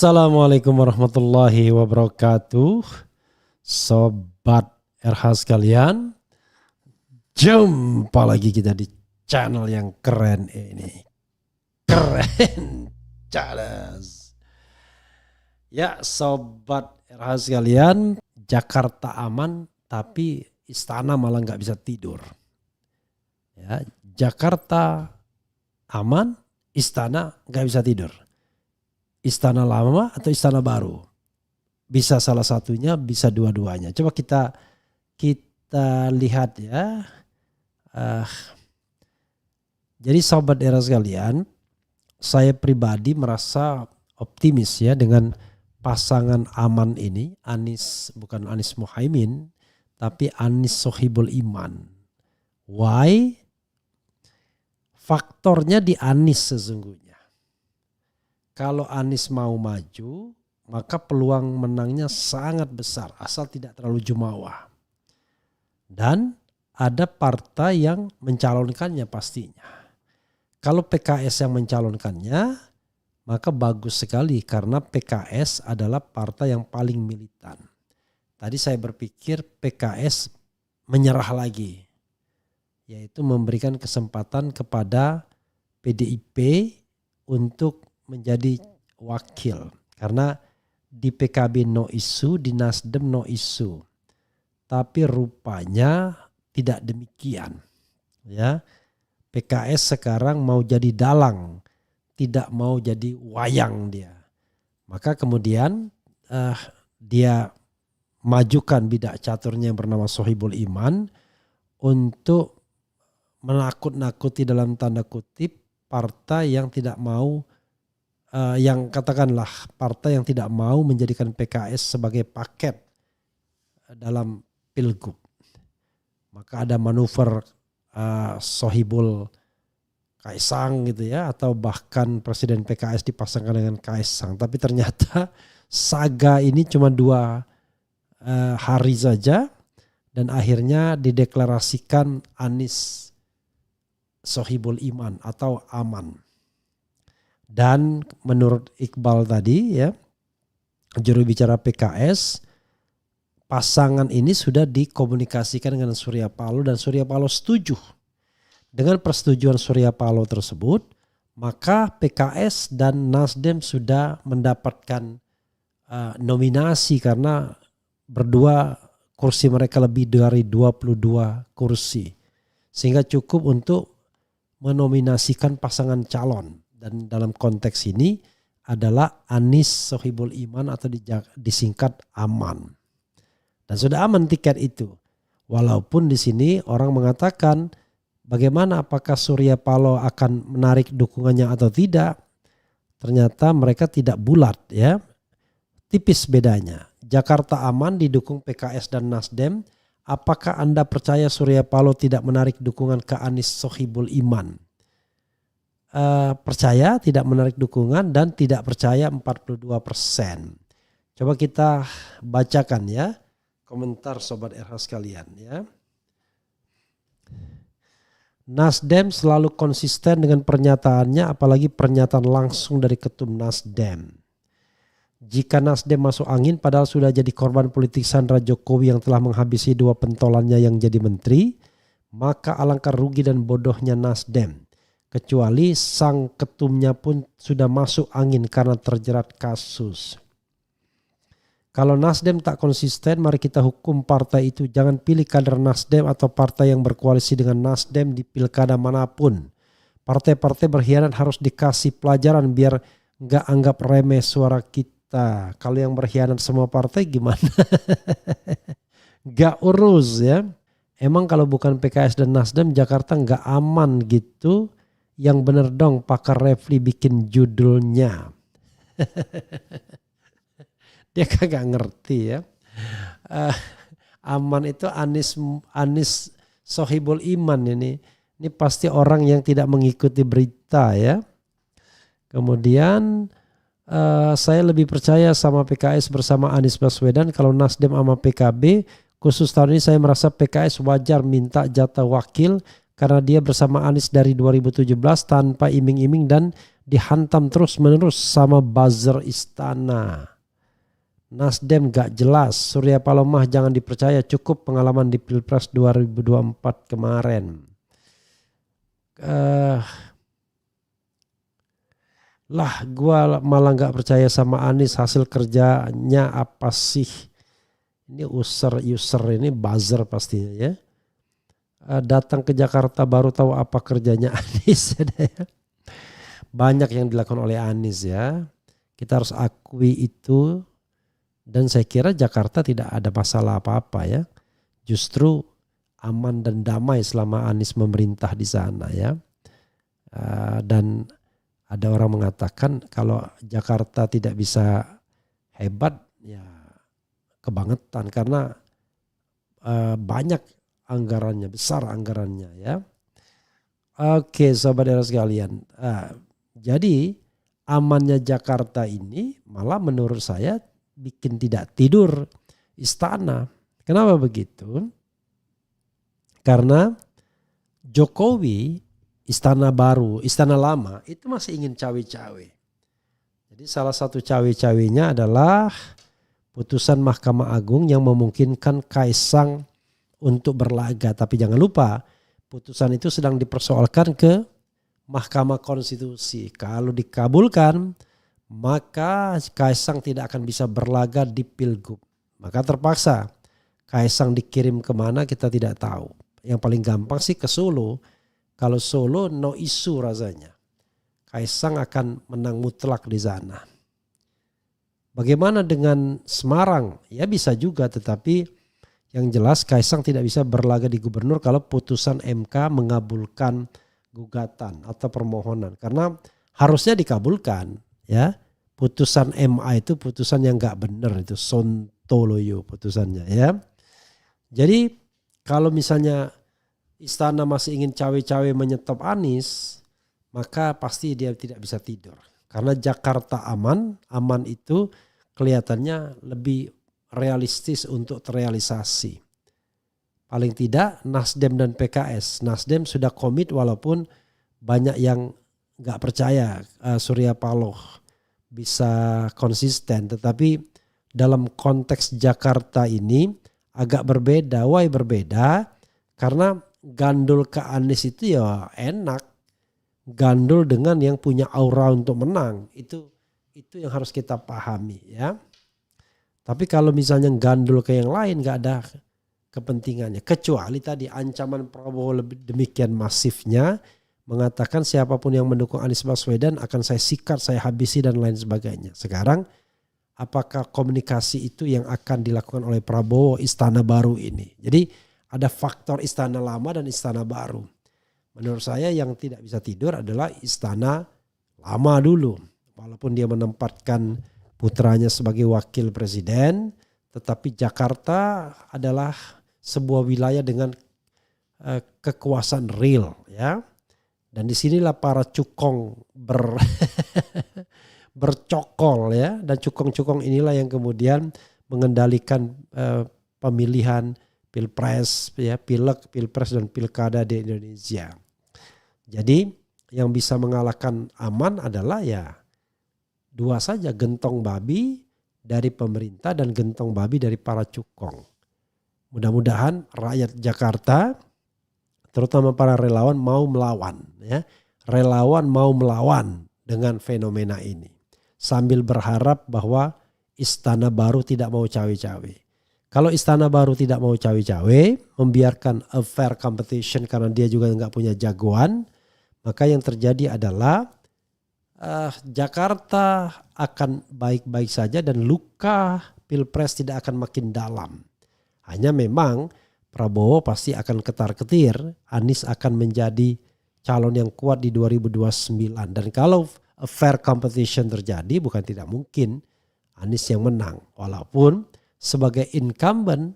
Assalamualaikum warahmatullahi wabarakatuh. Sobat RH sekalian, jumpa lagi kita di channel yang keren ini. Keren Charles. Ya Sobat RH sekalian, Jakarta aman tapi istana malah nggak bisa tidur. Ya, Jakarta aman, istana nggak bisa tidur. Istana lama atau istana baru? Bisa salah satunya, bisa dua-duanya. Coba kita lihat ya. Jadi Sobat RH sekalian, saya pribadi merasa optimis ya dengan pasangan aman ini. Bukan Anies Muhaimin, tapi Anies Sohibul Iman. Why? Faktornya di Anies sesungguhnya. Kalau Anies mau maju, maka peluang menangnya sangat besar asal tidak terlalu jumawa. Dan ada partai yang mencalonkannya pastinya. Kalau PKS yang mencalonkannya, maka bagus sekali karena PKS adalah partai yang paling militan. Tadi saya berpikir PKS menyerah lagi, yaitu memberikan kesempatan kepada PDIP untuk menjadi wakil. Karena di PKB no isu, di Nasdem no isu. Tapi rupanya tidak demikian. Ya, PKS sekarang mau jadi dalang, tidak mau jadi wayang dia. Maka kemudian dia majukan bidak caturnya yang bernama Sohibul Iman untuk menakut-nakuti dalam tanda kutip partai yang tidak mau, yang katakanlah partai yang tidak mau menjadikan PKS sebagai paket dalam pilgub. Maka ada manuver Sohibul Kaisang gitu ya, atau bahkan Presiden PKS dipasangkan dengan Kaisang. Tapi ternyata saga ini cuma 2 hari saja dan akhirnya dideklarasikan Anies Sohibul Iman atau aman. Dan menurut Iqbal tadi ya, juru bicara PKS, pasangan ini sudah dikomunikasikan dengan Surya Paloh dan Surya Paloh setuju. Dengan persetujuan Surya Paloh tersebut, maka PKS dan Nasdem sudah mendapatkan nominasi karena berdua kursi mereka lebih dari 22 kursi. Sehingga cukup untuk menominasikan pasangan calon. Dan dalam konteks ini adalah Anies Sohibul Iman atau disingkat Aman. Dan sudah aman tiket itu. Walaupun di sini orang mengatakan bagaimana, apakah Surya Paloh akan menarik dukungannya atau tidak. Ternyata mereka tidak bulat ya. Tipis bedanya. Jakarta aman didukung PKS dan Nasdem. Apakah Anda percaya Surya Paloh tidak menarik dukungan ke Anies Sohibul Iman? Percaya tidak menarik dukungan dan tidak percaya 42%. Coba kita bacakan ya komentar Sobat RH sekalian ya. Nasdem selalu konsisten dengan pernyataannya, apalagi pernyataan langsung dari Ketum Nasdem. Jika Nasdem masuk angin padahal sudah jadi korban politik Sandra Jokowi yang telah menghabisi 2 pentolannya yang jadi menteri, maka alangkah rugi dan bodohnya Nasdem. Kecuali sang ketumnya pun sudah masuk angin karena terjerat kasus. Kalau Nasdem tak konsisten, mari kita hukum partai itu. Jangan pilih kader Nasdem atau partai yang berkoalisi dengan Nasdem di pilkada manapun. Partai-partai berkhianat harus dikasih pelajaran biar nggak anggap remeh suara kita. Kalau yang berkhianat semua partai gimana? Gak urus ya. Emang kalau bukan PKS dan Nasdem Jakarta nggak aman gitu. Yang bener dong pakar Refli bikin judulnya. Dia kagak ngerti ya. Aman itu Anies Sohibul Iman ini. Ini pasti orang yang tidak mengikuti berita ya. Kemudian saya lebih percaya sama PKS bersama Anies Baswedan. Kalau Nasdem sama PKB, khusus tahun ini saya merasa PKS wajar minta jatah wakil. Karena dia bersama Anies dari 2017 tanpa iming-iming dan dihantam terus-menerus sama buzzer istana. Nasdem gak jelas, Surya Paloh mah jangan dipercaya, cukup pengalaman di Pilpres 2024 kemarin. Gua malah gak percaya sama Anies, hasil kerjanya apa sih? Ini user ini buzzer pastinya ya. Datang ke Jakarta baru tahu apa kerjanya Anies. Banyak yang dilakukan oleh Anies ya. Kita harus akui itu. Dan saya kira Jakarta tidak ada masalah apa-apa ya. Justru aman dan damai selama Anies memerintah di sana ya. Dan ada orang mengatakan kalau Jakarta tidak bisa hebat ya kebangetan karena banyak anggarannya, besar anggarannya ya. Oke sobat era sekalian. Jadi amannya Jakarta ini malah menurut saya bikin tidak tidur istana. Kenapa begitu? Karena Jokowi istana baru, istana lama itu masih ingin cawe-cawe. Jadi salah satu cawe-cawenya adalah putusan Mahkamah Agung yang memungkinkan Kaisang untuk berlaga. Tapi jangan lupa putusan itu sedang dipersoalkan ke Mahkamah Konstitusi. Kalau dikabulkan maka Kaisang tidak akan bisa berlaga di Pilgub. Maka terpaksa Kaisang dikirim kemana kita tidak tahu. Yang paling gampang sih ke Solo. Kalau Solo no isu rasanya. Kaisang akan menang mutlak di sana. Bagaimana dengan Semarang? Ya bisa juga, tetapi yang jelas Kaisang tidak bisa berlaga di gubernur kalau putusan MK mengabulkan gugatan atau permohonan. Karena harusnya dikabulkan ya. Putusan MA itu putusan yang gak benar, itu sontoloyo putusannya ya. Jadi kalau misalnya istana masih ingin cawe-cawe menyetop Anies, maka pasti dia tidak bisa tidur. Karena Jakarta aman itu kelihatannya lebih realistis untuk terrealisasi. Paling tidak Nasdem dan PKS. Nasdem sudah komit walaupun banyak yang gak percaya Surya Paloh bisa konsisten. Tetapi dalam konteks Jakarta ini agak berbeda. Why berbeda? Karena gandul ke Anies itu ya enak. Gandul dengan yang punya aura untuk menang. Itu yang harus kita pahami ya. Tapi kalau misalnya gandul ke yang lain gak ada kepentingannya. Kecuali tadi ancaman Prabowo lebih demikian masifnya. Mengatakan siapapun yang mendukung Anies Baswedan akan saya sikat, saya habisi dan lain sebagainya. Sekarang apakah komunikasi itu yang akan dilakukan oleh Prabowo istana baru ini? Jadi ada faktor istana lama dan istana baru. Menurut saya yang tidak bisa tidur adalah istana lama dulu. Walaupun dia menempatkan putranya sebagai wakil presiden, tetapi Jakarta adalah sebuah wilayah dengan kekuasaan real ya. Dan disinilah para cukong bercokol ya. Dan cukong-cukong inilah yang kemudian mengendalikan pemilihan pilpres, ya, pileg, pilpres dan pilkada di Indonesia. Jadi yang bisa mengalahkan aman adalah ya dua saja, gentong babi dari pemerintah dan gentong babi dari para cukong. Mudah-mudahan rakyat Jakarta terutama para relawan mau melawan ya. Relawan mau melawan dengan fenomena ini. Sambil berharap bahwa istana baru tidak mau cawe-cawe. Kalau istana baru tidak mau cawe-cawe, membiarkan a fair competition karena dia juga nggak punya jagoan, maka yang terjadi adalah Jakarta akan baik-baik saja dan luka pilpres tidak akan makin dalam. Hanya memang Prabowo pasti akan ketar-ketir, Anies akan menjadi calon yang kuat di 2029. Dan kalau a fair competition terjadi, bukan tidak mungkin Anies yang menang. Walaupun sebagai incumbent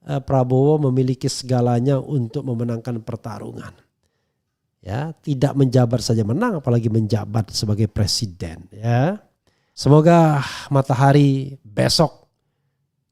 Prabowo memiliki segalanya untuk memenangkan pertarungan. Ya, tidak menjabat saja menang, apalagi menjabat sebagai presiden. Ya, semoga matahari besok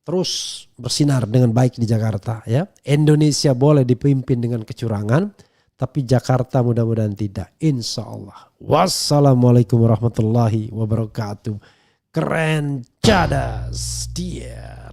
terus bersinar dengan baik di Jakarta. Ya, Indonesia boleh dipimpin dengan kecurangan, Tapi Jakarta mudah-mudahan tidak. Insya Allah. Wassalamualaikum warahmatullahi wabarakatuh. Keren cadas dia.